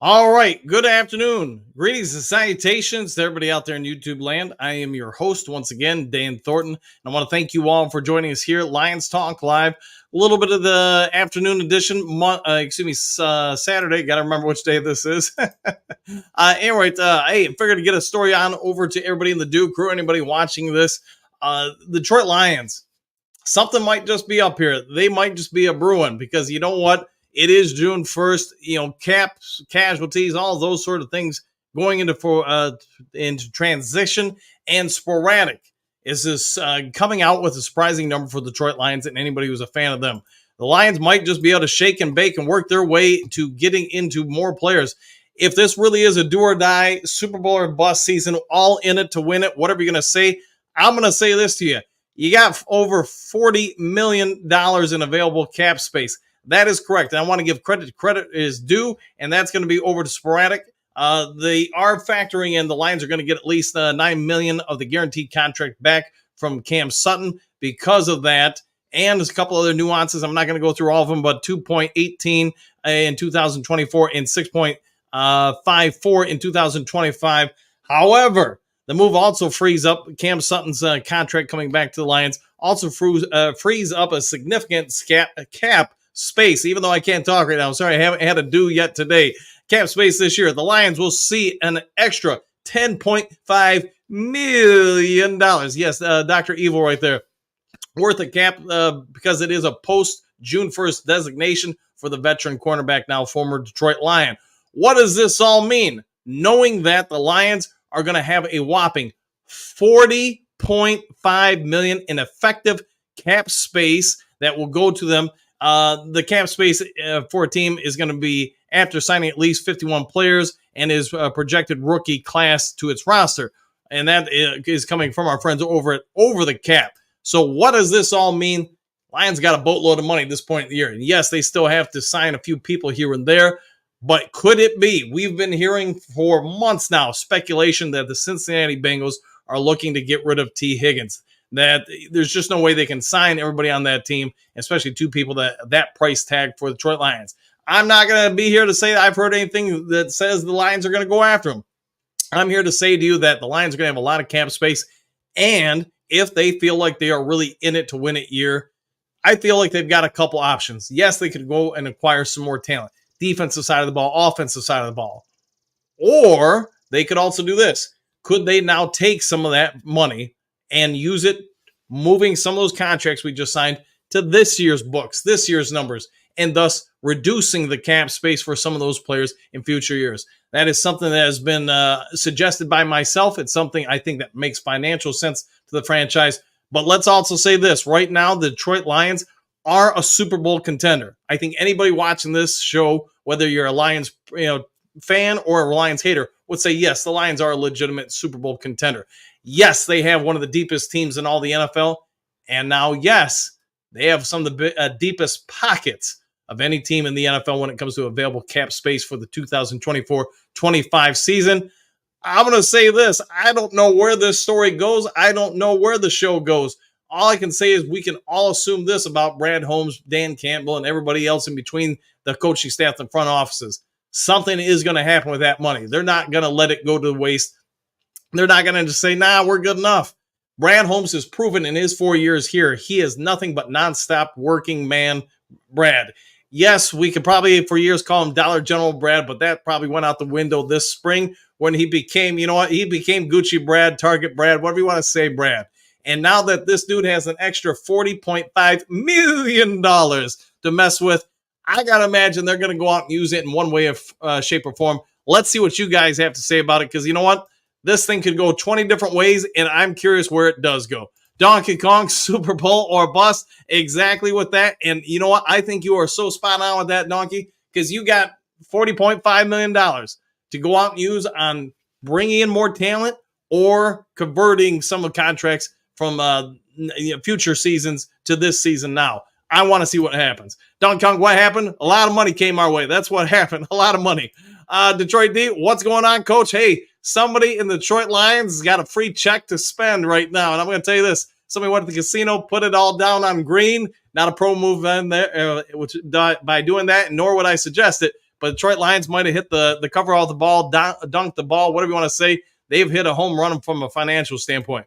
All right. Good afternoon. Greetings and salutations to everybody out there in YouTube land. I am your host once again, Dan Thornton. And I want to thank you all for joining us here at Lions Talk Live. A little bit of the afternoon edition, Saturday. Got to remember which day this is. Hey, I figured to get a story on over to everybody in the Duke crew, anybody watching this. Detroit Lions. Something might just be up here. They might just be a brewing because you know what? It is June 1st. Caps, casualties, all those sort of things going into transition and sporadic. Is this coming out with a surprising number for the Detroit Lions and anybody who's a fan of them? The Lions might just be able to shake and bake and work their way to getting into more players. If this really is a do or die Super Bowl or bust season, all in it to win it, whatever you're going to say, I'm going to say this to you. You got over $40 million in available cap space. That is correct. And I want to give credit. Credit is due, and that's going to be over to sporadic. They are factoring in the Lions are going to get at least $9 million of the guaranteed contract back from Cam Sutton because of that. And there's a couple other nuances. I'm not going to go through all of them, but 2.18 in 2024 and 6.54 in 2025. However, the move also frees up Cam Sutton's contract coming back to the Lions. Also frees up a significant cap space, even though I can't talk right now. I'm sorry, I haven't had a due yet today. Cap space this year. The Lions will see an extra $10.5 million. Yes, Dr. Evil right there. Worth of cap because it is a post-June 1st designation for the veteran cornerback, now former Detroit Lion. What does this all mean? Knowing that the Lions are going to have a whopping $40.5 million in effective cap space that will go to them. The cap space for a team is going to be after signing at least 51 players and his projected rookie class to its roster. And that is coming from our friends over at Over the Cap. So what does this all mean? Lions got a boatload of money at this point in the year. And yes, they still have to sign a few people here and there. But could it be? We've been hearing for months now speculation that the Cincinnati Bengals are looking to get rid of T. Higgins. That there's just no way they can sign everybody on that team, especially two people that price tag for the Detroit Lions. I'm not going to be here to say that I've heard anything that says the Lions are going to go after him. I'm here to say to you that the Lions are going to have a lot of cap space, and if they feel like they are really in it to win it year, I feel like they've got a couple options. Yes, they could go and acquire some more talent. Defensive side of the ball, offensive side of the ball. Or they could also do this. Could they now take some of that money and use it, moving some of those contracts we just signed to this year's books, this year's numbers, and thus reducing the cap space for some of those players in future years? That is something that has been suggested by myself. It's something I think that makes financial sense to the franchise. But let's also say this. Right now, the Detroit Lions are a Super Bowl contender. I think anybody watching this show, whether you're a Lions fan or a Lions hater, would say, yes, the Lions are a legitimate Super Bowl contender. Yes, they have one of the deepest teams in all the NFL. And now, yes, they have some of the deepest pockets of any team in the NFL when it comes to available cap space for the 2024-25 season. I'm going to say this. I don't know where this story goes. I don't know where the show goes. All I can say is we can all assume this about Brad Holmes, Dan Campbell, and everybody else in between the coaching staff and front offices. Something is going to happen with that money. They're not going to let it go to waste. They're not going to just say, nah, we're good enough. Brad Holmes has proven in his 4 years here, he is nothing but nonstop working man Brad. Yes, we could probably for years call him Dollar General Brad, but that probably went out the window this spring when he became, he became Gucci Brad, Target Brad, whatever you want to say, Brad. And now that this dude has an extra $40.5 million to mess with, I got to imagine they're going to go out and use it in one way of shape or form. Let's see what you guys have to say about it, because you know what? This thing could go 20 different ways, and I'm curious where it does go. Donkey Kong, Super Bowl or bust, exactly with that. And you know what? I think you are so spot on with that, Donkey, because you got $40.5 million to go out and use on bringing in more talent or converting some of the contracts from future seasons to this season now. I want to see what happens. Donkey Kong, what happened? A lot of money came our way. That's what happened. A lot of money. Detroit D, what's going on, Coach? Hey, somebody in the Detroit Lions has got a free check to spend right now. And I'm going to tell you this. Somebody went to the casino, put it all down on green. Not a pro move in there by doing that, nor would I suggest it. but Detroit Lions might have hit the cover off the ball, dunked the ball, whatever you want to say. They've hit a home run from a financial standpoint.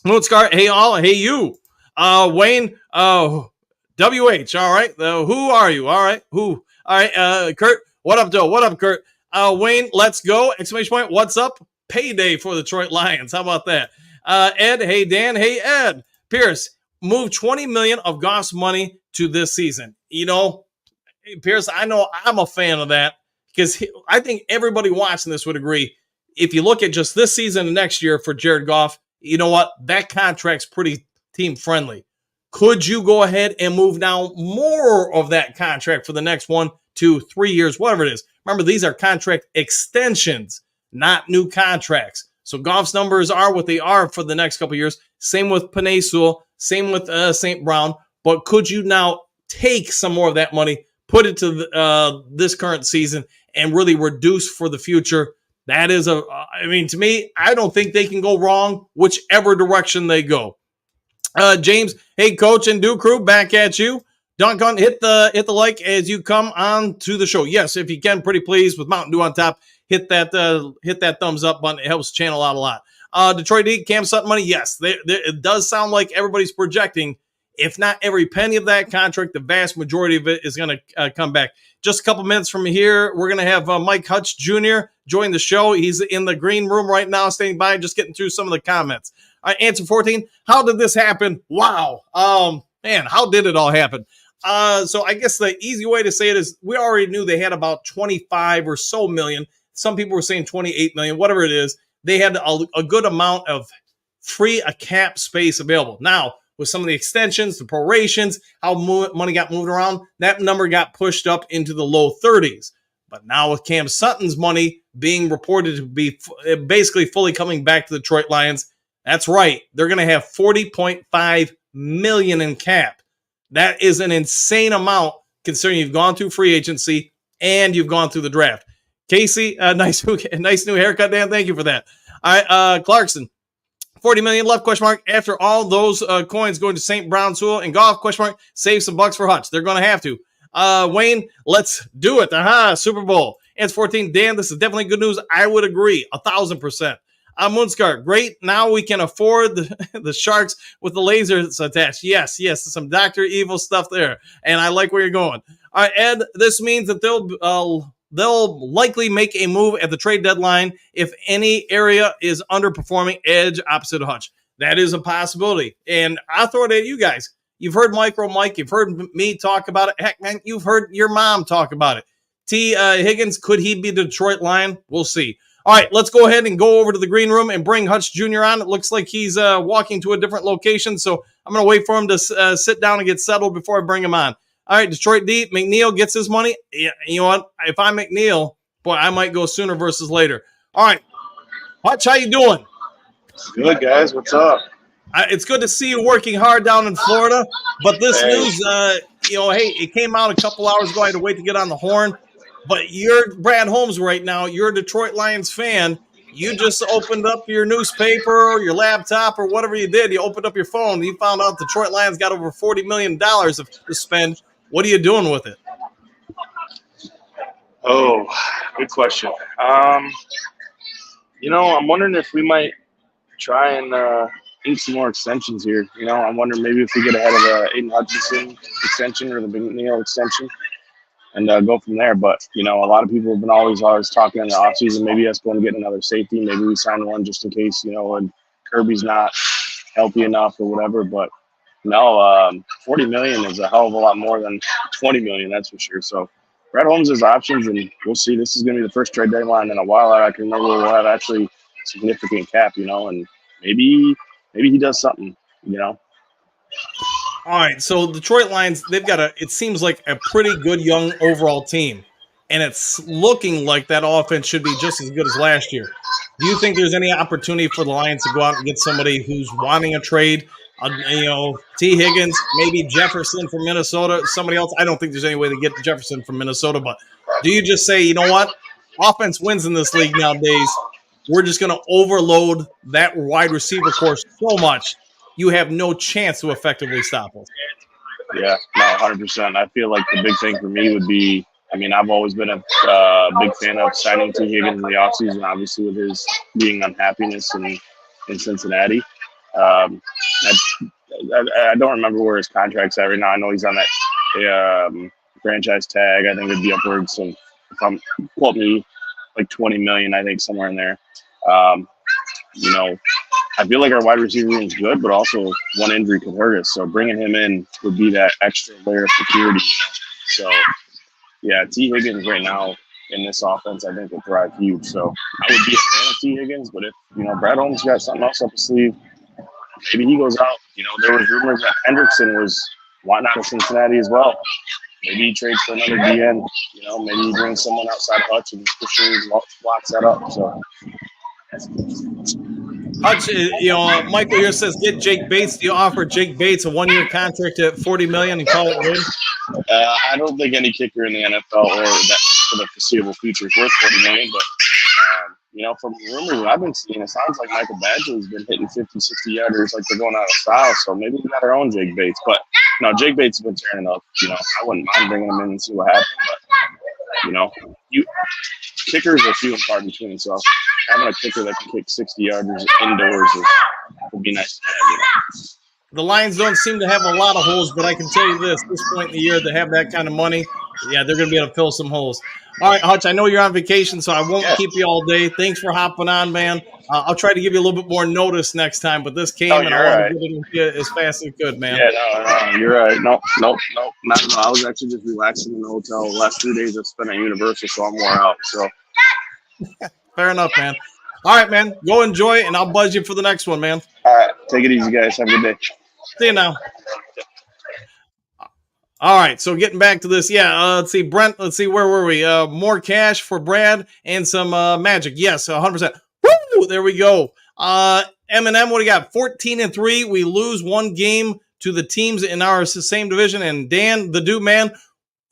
Moonscar, hey all, hey you. Wayne, WH, all right. Who are you? All right. Who? All right. Kurt, what up, Joe? What up, Kurt? Wayne, let's go. Exclamation point. What's up? Payday for the Detroit Lions. How about that? Ed, hey Dan, hey Ed. Pierce, move $20 million of Goff's money to this season. You know, Pierce, I know I'm a fan of that because I think everybody watching this would agree. If you look at just this season and next year for Jared Goff, you know what? That contract's pretty team friendly. Could you go ahead and move now more of that contract for the next 1, 2, 3 years, whatever it is? Remember, these are contract extensions, not new contracts. So Goff's numbers are what they are for the next couple of years. Same with Penei Sewell, same with St. Brown. But could you now take some more of that money, put it to this current season, and really reduce for the future? That is to me, I don't think they can go wrong whichever direction they go. James, hey, Coach and Do Crew, back at you. Dunk on, hit the like as you come on to the show. Yes, if you can, pretty please, with Mountain Dew on top, hit that thumbs up button. It helps the channel out a lot. Detroit D, Cam Sutton money, yes. It does sound like everybody's projecting, if not every penny of that contract, the vast majority of it is going to come back. Just a couple minutes from here, we're going to have Mike Hutch Jr. join the show. He's in the green room right now, standing by, just getting through some of the comments. Answer 14, how did this happen? Wow. Man, how did it all happen? So I guess the easy way to say it is we already knew they had about 25 or so million. Some people were saying 28 million, whatever it is. They had a good amount of free cap space available. Now, with some of the extensions, the prorations, how money got moved around, that number got pushed up into the low 30s. But now with Cam Sutton's money being reported to be basically fully coming back to the Detroit Lions, that's right. They're going to have $40.5 million in cap. That is an insane amount considering you've gone through free agency and you've gone through the draft. Casey, nice new haircut, Dan. Thank you for that. All right, Clarkson, 40 million left, question mark. After all those coins going to St. Brown, Sewell, and Goff, question mark. Save some bucks for Hutch. They're going to have to. Wayne, let's do it. Super Bowl. It's 14. Dan, this is definitely good news. I would agree 1,000%. Moonscar, great. Now we can afford the Sharks with the lasers attached. Yes, some Dr. Evil stuff there. And I like where you're going. All right, Ed, this means that they'll likely make a move at the trade deadline if any area is underperforming edge opposite of Hutch. That is a possibility. And I'll throw it at you guys. You've heard Micro Mike. You've heard me talk about it. Heck, man, you've heard your mom talk about it. T. Higgins, could he be the Detroit Lion? We'll see. All right, let's go ahead and go over to the green room and bring Hutch Jr. on. It looks like he's walking to a different location, so I'm going to wait for him to sit down and get settled before I bring him on. All right, Detroit D, McNeil gets his money. Yeah, you know what? If I'm McNeil, boy, I might go sooner versus later. All right, Hutch, how you doing? Good, guys. What's up? It's good to see you working hard down in Florida, but this news, hey, it came out a couple hours ago. I had to wait to get on the horn. But you're Brad Holmes right now. You're a Detroit Lions fan. You just opened up your newspaper or your laptop or whatever you did. You opened up your phone. You found out Detroit Lions got over $40 million to spend. What are you doing with it? Oh, good question. I'm wondering if we might try and ink some more extensions here. I'm wondering maybe if we get ahead of the Aiden Hutchinson extension or the McNeil extension. And go from there. But, a lot of people have been always talking in the offseason, maybe us going to get another safety. Maybe we sign one just in case, and Kirby's not healthy enough or whatever. But, no, $40 million is a hell of a lot more than $20 million, that's for sure. So, Brad Holmes has options, and we'll see. This is going to be the first trade deadline in a while I can remember we'll have actually significant cap, and maybe he does something, All right, so Detroit Lions, they've got it seems like a pretty good young overall team, and it's looking like that offense should be just as good as last year. Do you think there's any opportunity for the Lions to go out and get somebody who's wanting a trade? T. Higgins, maybe Jefferson from Minnesota, somebody else. I don't think there's any way to get Jefferson from Minnesota, but do you just say, you know what? Offense wins in this league nowadays. We're just going to overload that wide receiver course so much you have no chance to effectively stop us. Yeah, no, 100%. I feel like the big thing for me would be I mean, I've always been a big fan of signing T. Higgins in the offseason, obviously with his being unhappiness in Cincinnati. Um, I, I don't remember where his contract's at right now. I know he's on that franchise tag. I think it'd be upwards of, if I'm quote me, like 20 million. I think somewhere in there. Um, you know, I feel like our wide receiver room is good, but also one injury could hurt us. So bringing him in would be that extra layer of security. So yeah, T. Higgins right now in this offense, I think will thrive huge. So I would be a fan of T. Higgins, but if Brad Holmes got something else up his sleeve, maybe he goes out. There was rumors that Hendrickson was wanting out of Cincinnati as well. Maybe he trades for another DN. Maybe he brings someone outside of Hutch and for sure locks that up. So. Hutch, Michael here says get Jake Bates. Do you offer Jake Bates a 1-year contract at $40 million and call it good? I don't think any kicker in the NFL or that for the foreseeable future is worth $40 million. But from rumors that I've been seeing, it sounds like Michael Badgley's been hitting 50, 60 yarders like they're going out of style. So maybe we got our own Jake Bates. But Jake Bates has been turning up. I wouldn't mind bringing him in and see what happens. But kickers are few and far between. So having a kicker that can kick 60 yarders indoors would be nice to have. The Lions don't seem to have a lot of holes, but I can tell you this point in the year, to have that kind of money, yeah, they're going to be able to fill some holes. All right, Hutch, I know you're on vacation, so I won't keep you all day. Thanks for hopping on, man. I'll try to give you a little bit more notice next time, but this came and I want to get it with you as fast as I could, man. Yeah, no, you're right. Nope, not at all. I was actually just relaxing in the hotel. The last 3 days I've spent at Universal, so I'm wore out. So fair enough, man. All right, man. Go enjoy it, and I'll buzz you for the next one, man. All right. Take it easy, guys. Have a good day. See you now. All right, so getting back to this, let's see, Brent, where were we? More cash for Brad and some magic. Yes, 100%. Woo! There we go. M&M, what do you got? 14-3. We lose one game to the teams in our same division. And Dan, the dude, man,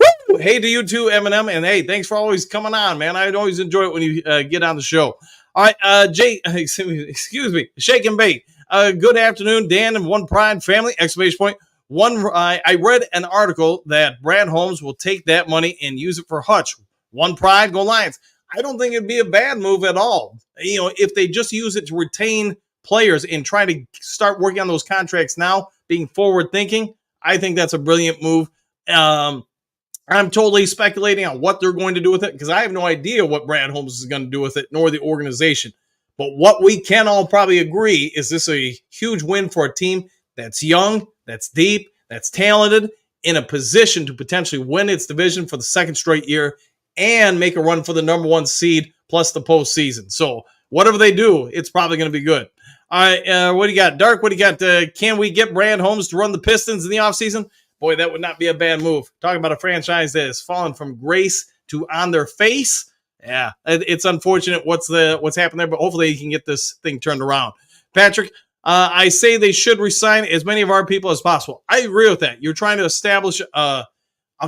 woo! Hey to you too, M&M. And hey, thanks for always coming on, man. I always enjoy it when you get on the show. All right, Jay, excuse me, Shake and Bake. Good afternoon, Dan and One Pride family, exclamation point. I read an article that Brad Holmes will take that money and use it for Hutch. One Pride, go Lions. I don't think it'd be a bad move at all. If they just use it to retain players and try to start working on those contracts now, being forward thinking, I think that's a brilliant move. I'm totally speculating on what they're going to do with it because I have no idea what Brad Holmes is going to do with it, nor the organization. But what we can all probably agree is this a huge win for a team that's young, that's deep, that's talented, in a position to potentially win its division for the second straight year and make a run for the number one seed plus the postseason. So whatever they do, it's probably going to be good. All right, what do you got? Dark, what do you got? Can we get Brad Holmes to run the Pistons in the offseason? Boy, that would not be a bad move. Talking about a franchise that has fallen from grace to on their face. Yeah, it's unfortunate what's happened there, but hopefully he can get this thing turned around. Patrick, I say they should resign as many of our people as possible. I agree with that. You're trying to establish a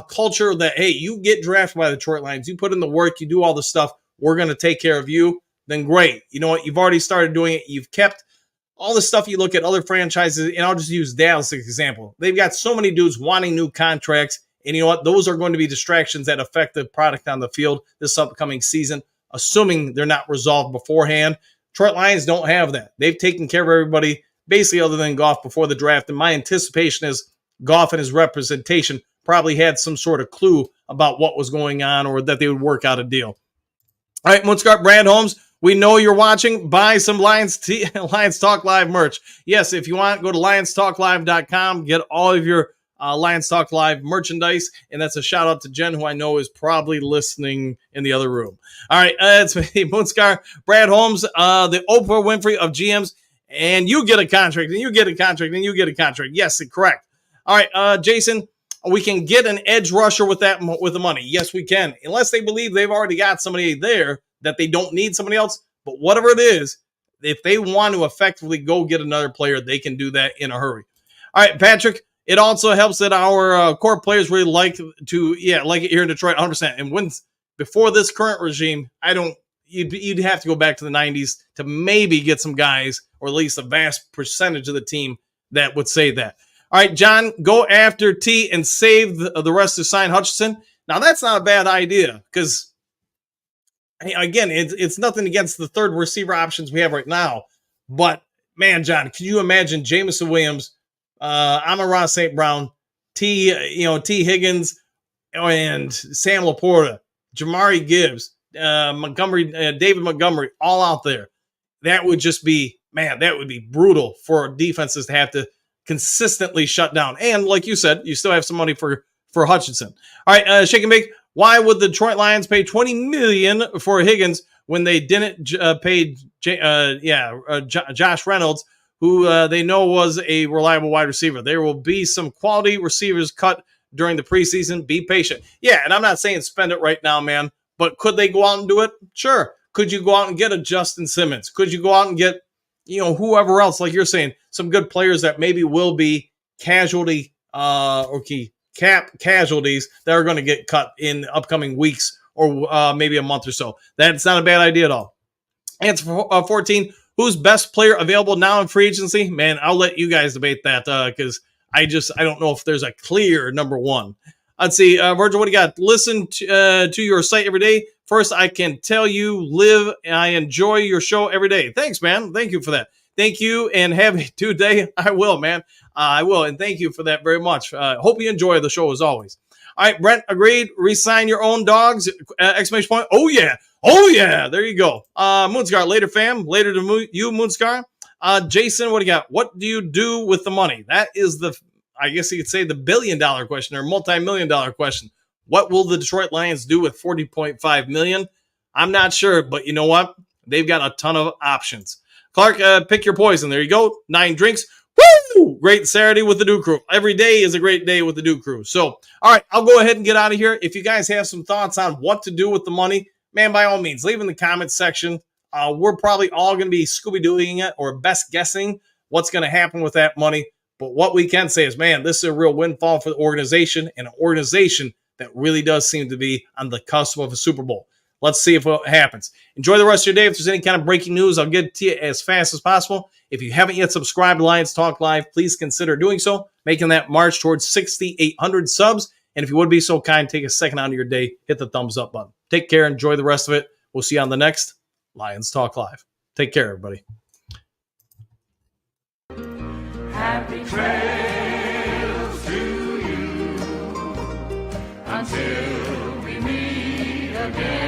culture that, hey, you get drafted by the Detroit Lions, you put in the work, you do all the stuff, we're going to take care of you, then great. You know what? You've already started doing it. You've kept all the stuff. You look at other franchises, and I'll just use Dallas as an example. They've got so many dudes wanting new contracts, and you know what? Those are going to be distractions that affect the product on the field this upcoming season, assuming they're not resolved beforehand. Detroit Lions don't have that. They've taken care of everybody, basically other than Goff before the draft, and my anticipation is Goff and his representation probably had some sort of clue about what was going on or that they would work out a deal. All right, Moonscar, Brad Holmes, we know you're watching. Buy some Lions Talk Live merch. Yes, if you want, go to lionstalklive.com, get all of your Lions Talk Live merchandise, and that's a shout out to Jen, who I know is probably listening in the other room. All right, it's me, Moonscar, Brad Holmes, the Oprah Winfrey of GMs, and you get a contract, and you get a contract, and you get a contract. Yes, correct. All right, Jason, we can get an edge rusher with the money. Yes, we can, unless they believe they've already got somebody there that they don't need somebody else. But whatever it is, if they want to effectively go get another player, they can do that in a hurry. All right, Patrick, it also helps that our core players really like it here in Detroit 100%. And when before this current regime, you'd have to go back to the 90s to maybe get some guys, or at least a vast percentage of the team that would say that. All right, John, go after T and save the rest to sign Hutchinson. Now, that's not a bad idea because, again, it's nothing against the third receiver options we have right now. But, man, John, can you imagine Jameson Williams, Amon-Ra St. Brown, T Higgins, and Sam Laporta, Jamari Gibbs, David Montgomery, all out there. That would just be, man, that would be brutal for defenses to have to consistently shut down. And like you said, you still have some money for Hutchinson. All right, Shake and Bake. Why would the Detroit Lions pay $20 million for Higgins when they didn't pay Josh Reynolds, who they know was a reliable wide receiver? There will be some quality receivers cut during the preseason. Be patient. Yeah, and I'm not saying spend it right now, man, but could they go out and do it? Sure. Could you go out and get a Justin Simmons? Could you go out and get, whoever else, like you're saying, some good players that maybe will be casualty cap casualties that are going to get cut in upcoming weeks or maybe a month or so? That's not a bad idea at all. Answer 14, who's best player available now in free agency? Man, I'll let you guys debate that because I don't know if there's a clear number one. Let's see, Virgil, what do you got? Listen to your site every day. First, I can tell you, I enjoy your show every day. Thanks, man. Thank you for that. Thank you, and have a good day. I will, man. I will, and thank you for that very much. Hope you enjoy the show as always. All right, Brent, agreed. Resign your own dogs, exclamation point. Oh, yeah. Oh, yeah. There you go. Moonscar, later, fam. Later to you, Moonscar. Jason, what do you got? What do you do with the money? That is I guess you could say the billion-dollar question or multi-million-dollar question. What will the Detroit Lions do with $40.5 million? I'm not sure, but you know what? They've got a ton of options. Clark, pick your poison. There you go. 9 drinks. Woo! Great Saturday with the Duke Crew. Every day is a great day with the Duke Crew. So, all right, I'll go ahead and get out of here. If you guys have some thoughts on what to do with the money, man, by all means, leave in the comments section. We're probably all going to be Scooby-Dooing it or best guessing what's going to happen with that money. But what we can say is, man, this is a real windfall for the organization, and an organization that really does seem to be on the cusp of a Super Bowl. Let's see if it happens. Enjoy the rest of your day. If there's any kind of breaking news, I'll get it to you as fast as possible. If you haven't yet subscribed to Lions Talk Live, please consider doing so, making that march towards 6,800 subs. And if you would be so kind, take a second out of your day, hit the thumbs up button. Take care. Enjoy the rest of it. We'll see you on the next Lions Talk Live. Take care, everybody. Happy trails to you until we meet again.